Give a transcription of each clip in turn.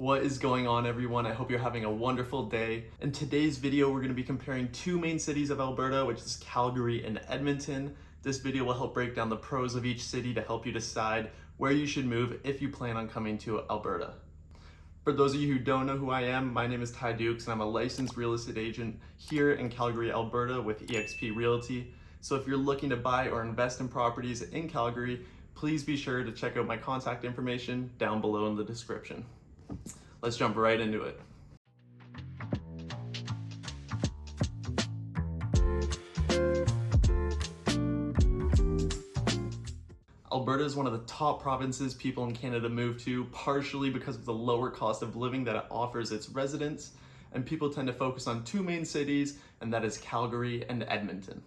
What is going on, everyone? I hope you're having a wonderful day. In today's video, we're going to be comparing two main cities of Alberta, which is Calgary and Edmonton. This video will help break down the pros of each city to help you decide where you should move if you plan on coming to Alberta. For those of you who don't know who I am, my name is Ty.dooks and I'm a licensed real estate agent here in Calgary, Alberta with eXp Realty. So if you're looking to buy or invest in properties in Calgary, please be sure to check out my contact information down below in the description. Let's jump right into it. Alberta is one of the top provinces people in Canada move to, partially because of the lower cost of living that it offers its residents, and people tend to focus on two main cities, and that is Calgary and Edmonton.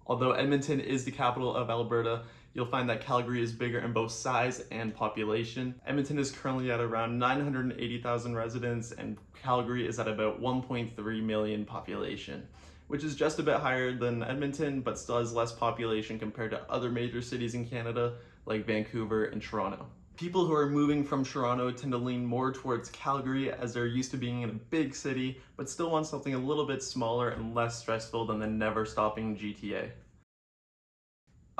Although Edmonton is the capital of Alberta, you'll find that Calgary is bigger in both size and population. Edmonton is currently at around 980,000 residents and Calgary is at about 1.3 million population, which is just a bit higher than Edmonton, but still has less population compared to other major cities in Canada like Vancouver and Toronto. People who are moving from Toronto tend to lean more towards Calgary as they're used to being in a big city, but still want something a little bit smaller and less stressful than the never-stopping GTA.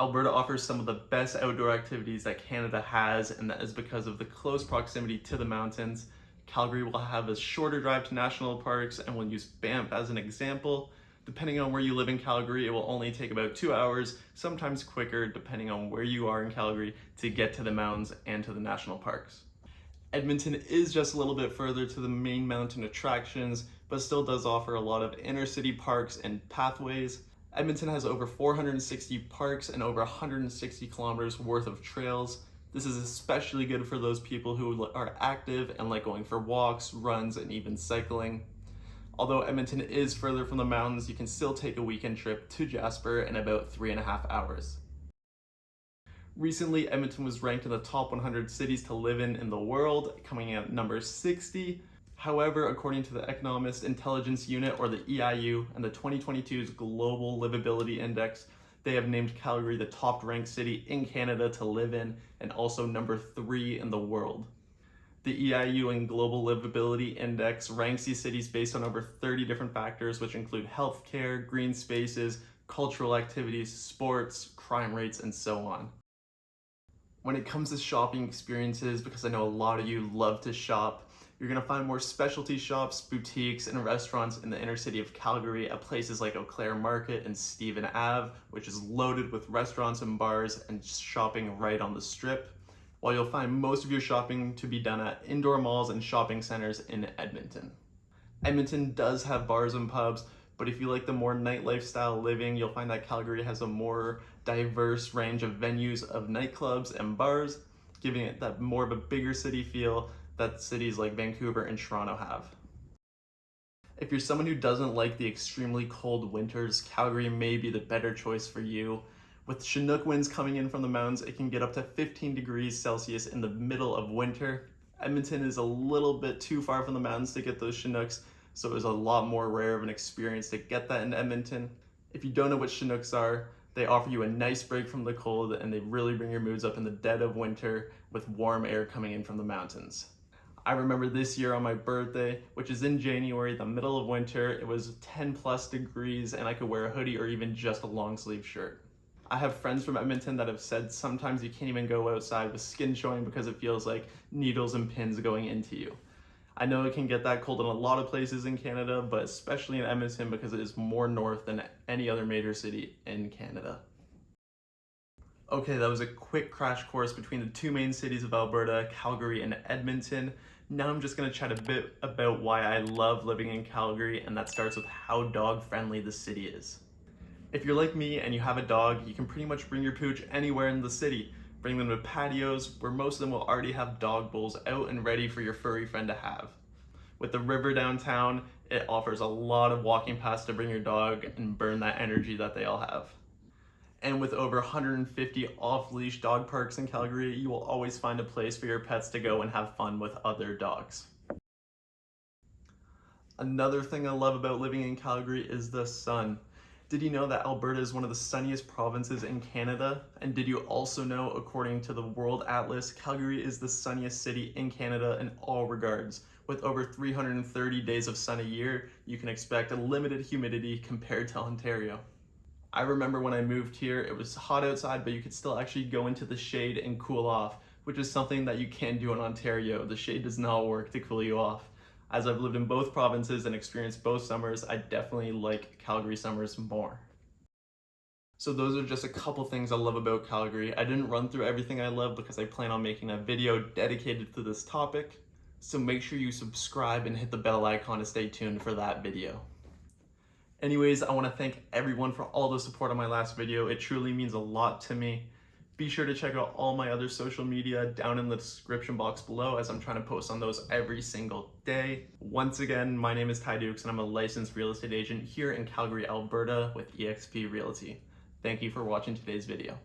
Alberta offers some of the best outdoor activities that Canada has, and that is because of the close proximity to the mountains. Calgary will have a shorter drive to national parks, and we'll use Banff as an example. Depending on where you live in Calgary, it will only take about 2 hours, sometimes quicker, depending on where you are in Calgary, to get to the mountains and to the national parks. Edmonton is just a little bit further to the main mountain attractions, but still does offer a lot of inner city parks and pathways. Edmonton has over 460 parks and over 160 kilometers worth of trails. This is especially good for those people who are active and like going for walks, runs, and even cycling. Although Edmonton is further from the mountains, you can still take a weekend trip to Jasper in about 3.5 hours. Recently, Edmonton was ranked in the top 100 cities to live in the world, coming in at number 60. However, according to the Economist Intelligence Unit, or the EIU, and the 2022's Global Livability Index, they have named Calgary the top ranked city in Canada to live in, and also number 3 in the world. The EIU and Global Livability Index ranks these cities based on over 30 different factors, which include healthcare, green spaces, cultural activities, sports, crime rates, and so on. When it comes to shopping experiences, because I know a lot of you love to shop, you're going to find more specialty shops, boutiques, and restaurants in the inner city of Calgary at places like Eau Claire Market and Stephen Ave, which is loaded with restaurants and bars and shopping right on the strip, while you'll find most of your shopping to be done at indoor malls and shopping centers in Edmonton. Edmonton does have bars and pubs, but if you like the more nightlife style living, you'll find that Calgary has a more diverse range of venues of nightclubs and bars, giving it that more of a bigger city feel that cities like Vancouver and Toronto have. If you're someone who doesn't like the extremely cold winters, Calgary may be the better choice for you. With Chinook winds coming in from the mountains, it can get up to 15 degrees Celsius in the middle of winter. Edmonton is a little bit too far from the mountains to get those Chinooks, so it was a lot more rare of an experience to get that in Edmonton. If you don't know what Chinooks are, they offer you a nice break from the cold and they really bring your moods up in the dead of winter with warm air coming in from the mountains. I remember this year on my birthday, which is in January, the middle of winter, it was 10+ degrees and I could wear a hoodie or even just a long sleeve shirt. I have friends from Edmonton that have said sometimes you can't even go outside with skin showing because it feels like needles and pins going into you. I know it can get that cold in a lot of places in Canada, but especially in Edmonton because it is more north than any other major city in Canada. Okay, that was a quick crash course between the two main cities of Alberta, Calgary and Edmonton. Now I'm just going to chat a bit about why I love living in Calgary, and that starts with how dog friendly the city is. If you're like me and you have a dog, you can pretty much bring your pooch anywhere in the city. Bring them to patios where most of them will already have dog bowls out and ready for your furry friend to have. With the river downtown, it offers a lot of walking paths to bring your dog and burn that energy that they all have. And with over 150 off-leash dog parks in Calgary, you will always find a place for your pets to go and have fun with other dogs. Another thing I love about living in Calgary is the sun. Did you know that Alberta is one of the sunniest provinces in Canada? And did you also know, according to the World Atlas, Calgary is the sunniest city in Canada in all regards? With over 330 days of sun a year, you can expect a limited humidity compared to Ontario. I remember when I moved here, it was hot outside, but you could still actually go into the shade and cool off, which is something that you can't do in Ontario. The shade does not work to cool you off. As I've lived in both provinces and experienced both summers, I definitely like Calgary summers more. So those are just a couple things I love about Calgary. I didn't run through everything I love because I plan on making a video dedicated to this topic. So make sure you subscribe and hit the bell icon to stay tuned for that video. Anyways, I want to thank everyone for all the support on my last video. It truly means a lot to me. Be sure to check out all my other social media down in the description box below, as I'm trying to post on those every single day. Once again, my name is tyler.dooks and I'm a licensed real estate agent here in Calgary, Alberta with eXp Realty. Thank you for watching today's video.